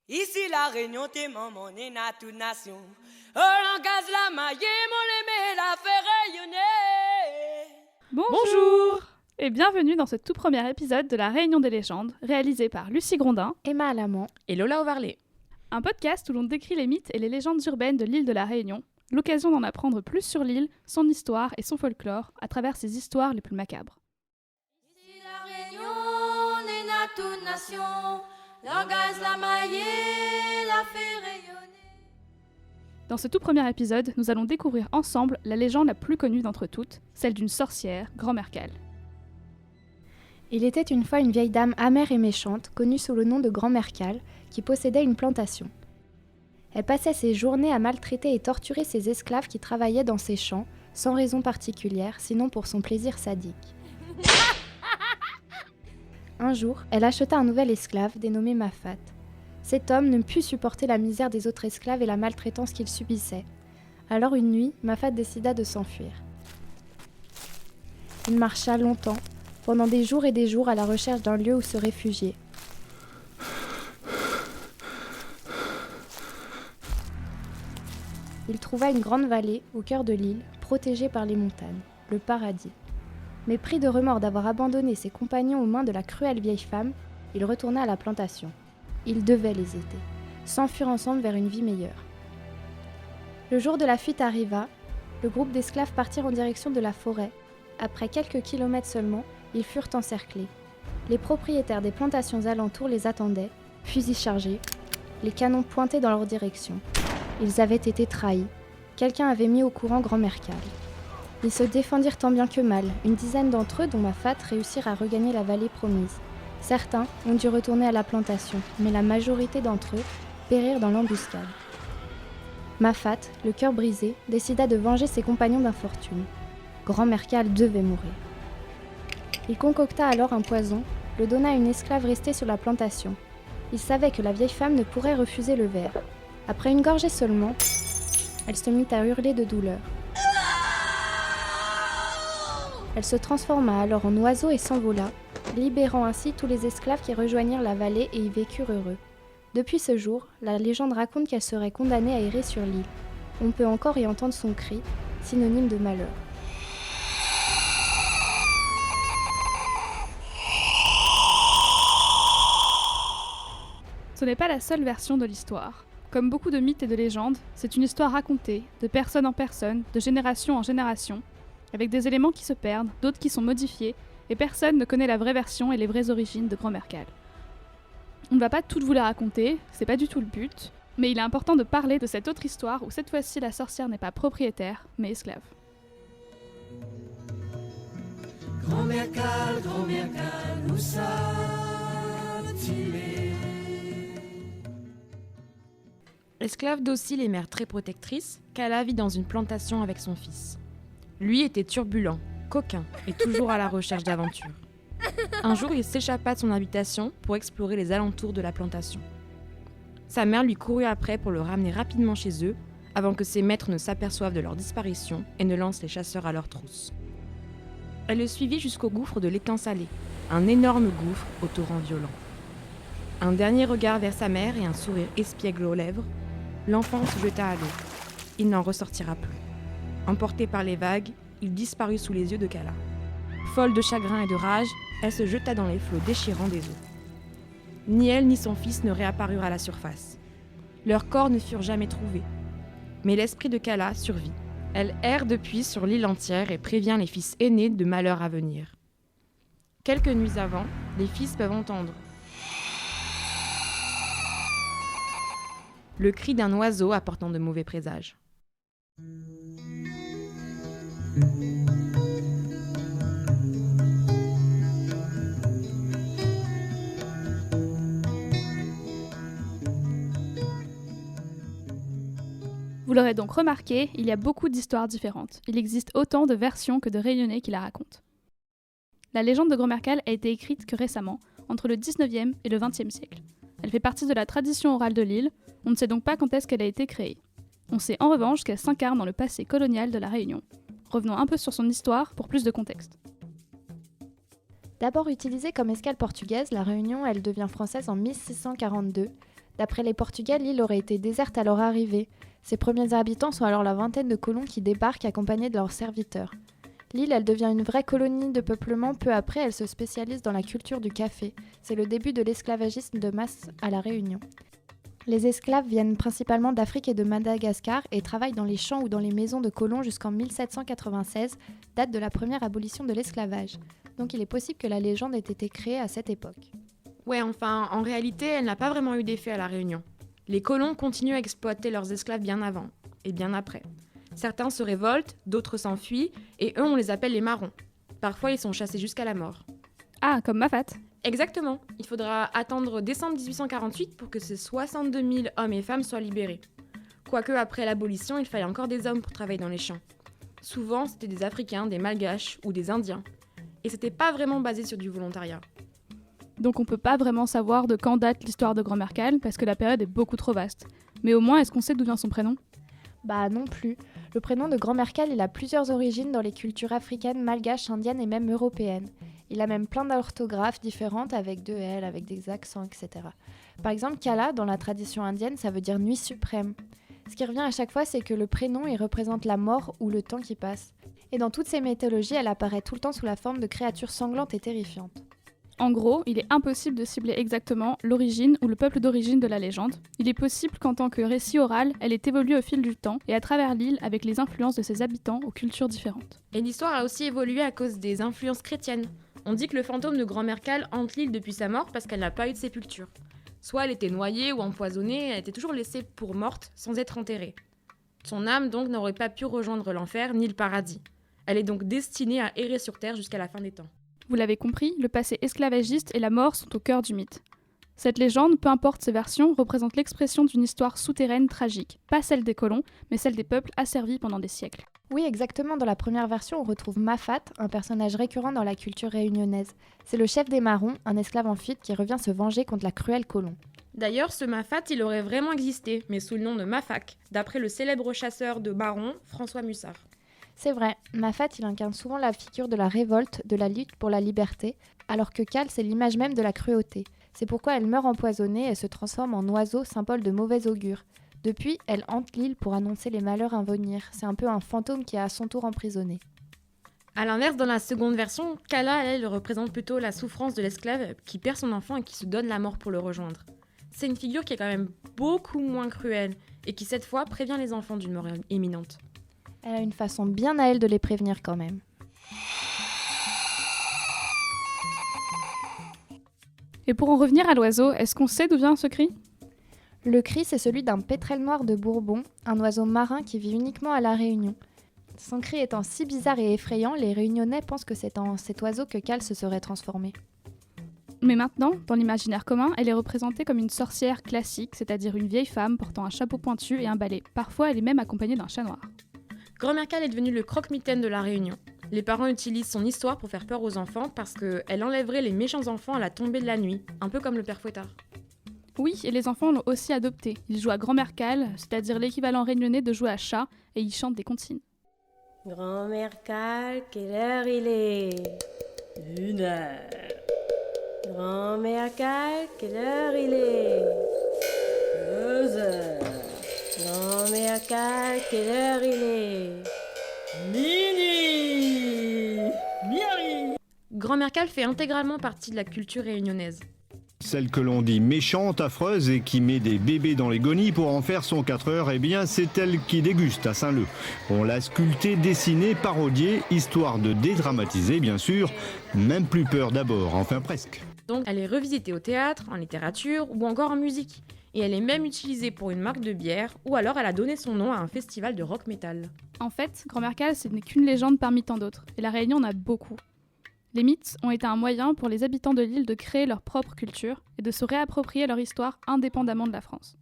Ici la Réunion, t'es maman, n'est na toute nation. Oh, langage la maille, mon l'aimé, la fait rayonner. Bonjour et bienvenue dans ce tout premier épisode de La Réunion des légendes, réalisé par Lucie Grondin, Emma Alamand et Lola Ovarlé. Un podcast où l'on décrit les mythes et les légendes urbaines de l'île de la Réunion, l'occasion d'en apprendre plus sur l'île, son histoire et son folklore à travers ses histoires les plus macabres. Ici la Réunion, n'est na toute nation. Langage la maille, la fait rayonner. Dans ce tout premier épisode, nous allons découvrir ensemble la légende la plus connue d'entre toutes, celle d'une sorcière, Grand-mère Cale. Il était une fois une vieille dame amère et méchante, connue sous le nom de Grand-mère Cale, qui possédait une plantation. Elle passait ses journées à maltraiter et torturer ses esclaves qui travaillaient dans ses champs, sans raison particulière, sinon pour son plaisir sadique. Un jour, elle acheta un nouvel esclave, dénommé Mafat. Cet homme ne put supporter la misère des autres esclaves et la maltraitance qu'il subissait. Alors une nuit, Mafat décida de s'enfuir. Il marcha longtemps, pendant des jours et des jours à la recherche d'un lieu où se réfugier. Il trouva une grande vallée, au cœur de l'île, protégée par les montagnes, le paradis. Mais pris de remords d'avoir abandonné ses compagnons aux mains de la cruelle vieille femme, il retourna à la plantation. Il devait les aider, s'enfuir ensemble vers une vie meilleure. Le jour de la fuite arriva, le groupe d'esclaves partirent en direction de la forêt. Après quelques kilomètres seulement, ils furent encerclés. Les propriétaires des plantations alentours les attendaient, fusils chargés, les canons pointés dans leur direction. Ils avaient été trahis. Quelqu'un avait mis au courant Grand-mère Cale. Ils se défendirent tant bien que mal. Une dizaine d'entre eux, dont Mafat, réussirent à regagner la vallée promise. Certains ont dû retourner à la plantation, mais la majorité d'entre eux périrent dans l'embuscade. Mafat, le cœur brisé, décida de venger ses compagnons d'infortune. Grand-mère Cale devait mourir. Il concocta alors un poison, le donna à une esclave restée sur la plantation. Il savait que la vieille femme ne pourrait refuser le verre. Après une gorgée seulement, elle se mit à hurler de douleur. Elle se transforma alors en oiseau et s'envola, libérant ainsi tous les esclaves qui rejoignirent la vallée et y vécurent heureux. Depuis ce jour, la légende raconte qu'elle serait condamnée à errer sur l'île. On peut encore y entendre son cri, synonyme de malheur. Ce n'est pas la seule version de l'histoire. Comme beaucoup de mythes et de légendes, c'est une histoire racontée, de personne en personne, de génération en génération, avec des éléments qui se perdent, d'autres qui sont modifiés, et personne ne connaît la vraie version et les vraies origines de Grand-mère Cale. On ne va pas toutes vous la raconter, c'est pas du tout le but, mais il est important de parler de cette autre histoire où cette fois-ci la sorcière n'est pas propriétaire, mais esclave. Grand-mère Cale, où ça tu es? Esclave docile et mère très protectrice, Cala vit dans une plantation avec son fils. Lui était turbulent, coquin et toujours à la recherche d'aventures. Un jour, il s'échappa de son habitation pour explorer les alentours de la plantation. Sa mère lui courut après pour le ramener rapidement chez eux, avant que ses maîtres ne s'aperçoivent de leur disparition et ne lancent les chasseurs à leur trousse. Elle le suivit jusqu'au gouffre de l'étang salé, un énorme gouffre au torrent violent. Un dernier regard vers sa mère et un sourire espiègle aux lèvres, l'enfant se jeta à l'eau. Il n'en ressortira plus. Emporté par les vagues, il disparut sous les yeux de Cala. Folle de chagrin et de rage, elle se jeta dans les flots déchirants des eaux. Ni elle ni son fils ne réapparurent à la surface. Leurs corps ne furent jamais trouvés. Mais l'esprit de Cala survit. Elle erre depuis sur l'île entière et prévient les fils aînés de malheurs à venir. Quelques nuits avant, les fils peuvent entendre le cri d'un oiseau apportant de mauvais présages. Vous l'aurez donc remarqué, il y a beaucoup d'histoires différentes. Il existe autant de versions que de rayonnés qui la racontent. La légende de Grand-mère Cale a été écrite que récemment, entre le 19e et le 20e siècle. Elle fait partie de la tradition orale de l'île, on ne sait donc pas quand est-ce qu'elle a été créée. On sait en revanche qu'elle s'incarne dans le passé colonial de la Réunion. Revenons un peu sur son histoire pour plus de contexte. D'abord utilisée comme escale portugaise, la Réunion, elle devient française en 1642, D'après les Portugais, l'île aurait été déserte à leur arrivée. Ses premiers habitants sont alors la vingtaine de colons qui débarquent accompagnés de leurs serviteurs. L'île, elle devient une vraie colonie de peuplement. Peu après, elle se spécialise dans la culture du café. C'est le début de l'esclavagisme de masse à La Réunion. Les esclaves viennent principalement d'Afrique et de Madagascar et travaillent dans les champs ou dans les maisons de colons jusqu'en 1796, date de la première abolition de l'esclavage. Donc il est possible que la légende ait été créée à cette époque. Ouais, enfin, en réalité, elle n'a pas vraiment eu d'effet à La Réunion. Les colons continuent à exploiter leurs esclaves bien avant et bien après. Certains se révoltent, d'autres s'enfuient, et eux, on les appelle les marrons. Parfois, ils sont chassés jusqu'à la mort. Ah, comme Mafat. Exactement. Il faudra attendre décembre 1848 pour que ces 62 000 hommes et femmes soient libérés. Quoique, après l'abolition, il fallait encore des hommes pour travailler dans les champs. Souvent, c'était des Africains, des Malgaches ou des Indiens. Et c'était pas vraiment basé sur du volontariat. Donc on peut pas vraiment savoir de quand date l'histoire de Grand-Mère Cal parce que la période est beaucoup trop vaste. Mais au moins, est-ce qu'on sait d'où vient son prénom ? Bah non plus. Le prénom de Grand-Mère Cal, il a plusieurs origines dans les cultures africaines, malgaches, indiennes et même européennes. Il a même plein d'orthographes différentes avec deux L, avec des accents, etc. Par exemple, Kala, dans la tradition indienne, ça veut dire nuit suprême. Ce qui revient à chaque fois, c'est que le prénom, il représente la mort ou le temps qui passe. Et dans toutes ces mythologies, elle apparaît tout le temps sous la forme de créatures sanglantes et terrifiantes. En gros, il est impossible de cibler exactement l'origine ou le peuple d'origine de la légende. Il est possible qu'en tant que récit oral, elle ait évolué au fil du temps et à travers l'île avec les influences de ses habitants aux cultures différentes. Et l'histoire a aussi évolué à cause des influences chrétiennes. On dit que le fantôme de Grand-Mère Cal hante l'île depuis sa mort parce qu'elle n'a pas eu de sépulture. Soit elle était noyée ou empoisonnée, elle était toujours laissée pour morte sans être enterrée. Son âme donc n'aurait pas pu rejoindre l'enfer ni le paradis. Elle est donc destinée à errer sur terre jusqu'à la fin des temps. Vous l'avez compris, le passé esclavagiste et la mort sont au cœur du mythe. Cette légende, peu importe ses versions, représente l'expression d'une histoire souterraine tragique, pas celle des colons, mais celle des peuples asservis pendant des siècles. Oui, exactement. Dans la première version, on retrouve Mafat, un personnage récurrent dans la culture réunionnaise. C'est le chef des Marrons, un esclave en fuite qui revient se venger contre la cruelle colon. D'ailleurs, ce Mafat, il aurait vraiment existé, mais sous le nom de Mafak, d'après le célèbre chasseur de Marrons, François Mussard. C'est vrai, Mafat, il incarne souvent la figure de la révolte, de la lutte pour la liberté, alors que Cal, c'est l'image même de la cruauté. C'est pourquoi elle meurt empoisonnée et se transforme en oiseau, symbole de mauvais augure. Depuis, elle hante l'île pour annoncer les malheurs à venir. C'est un peu un fantôme qui est à son tour emprisonné. A l'inverse, dans la seconde version, Kala, elle, représente plutôt la souffrance de l'esclave qui perd son enfant et qui se donne la mort pour le rejoindre. C'est une figure qui est quand même beaucoup moins cruelle et qui, cette fois, prévient les enfants d'une mort imminente. Elle a une façon bien à elle de les prévenir quand même. Et pour en revenir à l'oiseau, est-ce qu'on sait d'où vient ce cri ? Le cri, c'est celui d'un pétrel noir de Bourbon, un oiseau marin qui vit uniquement à La Réunion. Son cri étant si bizarre et effrayant, les Réunionnais pensent que c'est en cet oiseau que Cal se serait transformé. Mais maintenant, dans l'imaginaire commun, elle est représentée comme une sorcière classique, c'est-à-dire une vieille femme portant un chapeau pointu et un balai. Parfois, elle est même accompagnée d'un chat noir. Grand-Mère Cal est devenue le croque-mitaine de La Réunion. Les parents utilisent son histoire pour faire peur aux enfants parce qu'elle enlèverait les méchants enfants à la tombée de la nuit, un peu comme le père Fouettard. Oui, et les enfants l'ont aussi adopté. Ils jouent à Grand-Mère Cal, c'est-à-dire l'équivalent réunionnais de jouer à chat, et ils chantent des comptines. Grand-Mère Cal, quelle heure il est ? 1h. Grand-Mère Cal, quelle heure il est ? 2h. Grand-Mère Cal, quelle heure il est ? Minuit. Grand-Mère Cal fait intégralement partie de la culture réunionnaise. Celle que l'on dit méchante, affreuse et qui met des bébés dans les gonilles pour en faire son 4 heures, eh bien c'est elle qui déguste à Saint-Leu. On l'a sculptée, dessinée, parodiée, histoire de dédramatiser bien sûr, même plus peur d'abord, enfin presque. Donc elle est revisitée au théâtre, en littérature ou encore en musique. Et elle est même utilisée pour une marque de bière ou alors elle a donné son nom à un festival de rock metal. En fait, Grand-Mère Cal, ce n'est qu'une légende parmi tant d'autres, et la Réunion en a beaucoup. Les mythes ont été un moyen pour les habitants de l'île de créer leur propre culture et de se réapproprier leur histoire indépendamment de la France.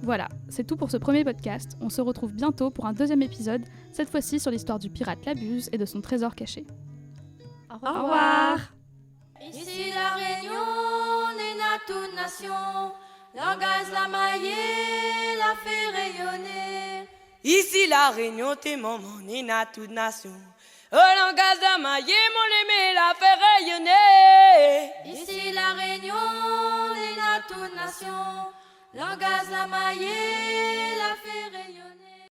Voilà, c'est tout pour ce premier podcast. On se retrouve bientôt pour un deuxième épisode, cette fois-ci sur l'histoire du pirate Labuse et de son trésor caché. Au revoir. Ici la Réunion, est na toute nation, langage la maillée, la fait rayonner. Ici la Réunion, t'es maman, est na toute nation, au langage la maillée, mon aimé, la fait rayonner. Ici la toute nation. Langage la maillée,